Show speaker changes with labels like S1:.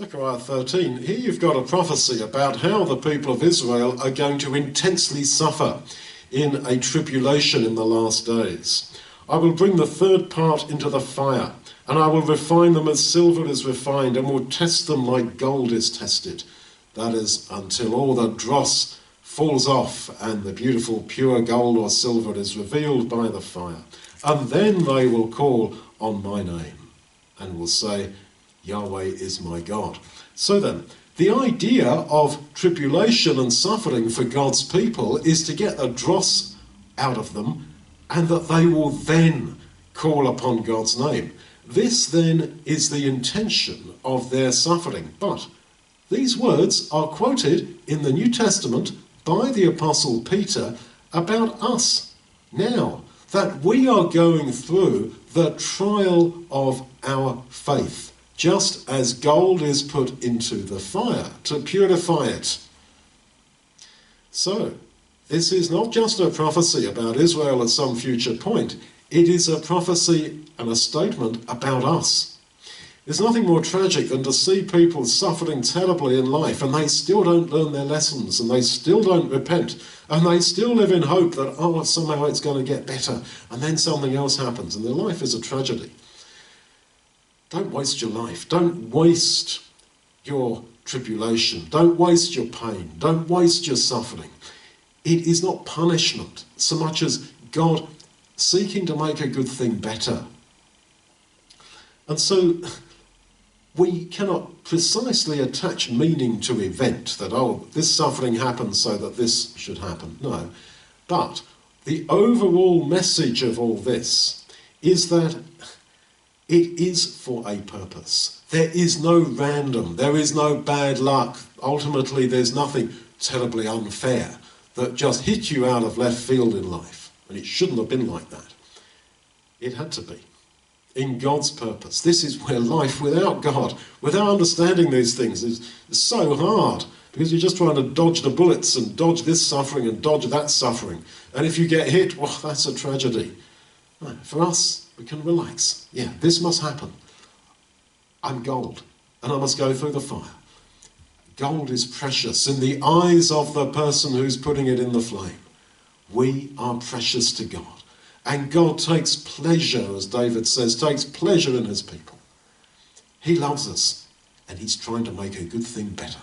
S1: Zechariah 13, here you've got a prophecy about how the people of Israel are going to intensely suffer in a tribulation in the last days. I will bring the third part into the fire, and I will refine them as silver is refined, and will test them like gold is tested. That is, until all the dross falls off and the beautiful pure gold or silver is revealed by the fire. And then they will call on my name and will say, Yahweh is my God. So then, the idea of tribulation and suffering for God's people is to get the dross out of them, and that they will then call upon God's name. This then is the intention of their suffering. But these words are quoted in the New Testament by the Apostle Peter about us now, that we are going through the trial of our faith, just as gold is put into the fire to purify it. So, this is not just a prophecy about Israel at some future point. It is a prophecy and a statement about us. There's nothing more tragic than to see people suffering terribly in life and they still don't learn their lessons, and they still don't repent, and they still live in hope that, oh, somehow it's going to get better, and then something else happens, and their life is a tragedy. Don't waste your life. Don't waste your tribulation. Don't waste your pain. Don't waste your suffering. It is not punishment so much as God seeking to make a good thing better. And so we cannot precisely attach meaning to event that, oh, this suffering happens so that this should happen. No. But the overall message of all this is that it is for a purpose. There is no random. There is no bad luck. Ultimately, there's nothing terribly unfair that just hit you out of left field in life. And it shouldn't have been like that. It had to be. In God's purpose. This is where life without God, without understanding these things, is so hard, because you're just trying to dodge the bullets and dodge this suffering and dodge that suffering. And if you get hit, well, that's a tragedy. No, for us, we can relax. Yeah, this must happen. I'm gold, and I must go through the fire. Gold is precious in the eyes of the person who's putting it in the flame. We are precious to God. And God takes pleasure, as David says, takes pleasure in his people. He loves us, and he's trying to make a good thing better.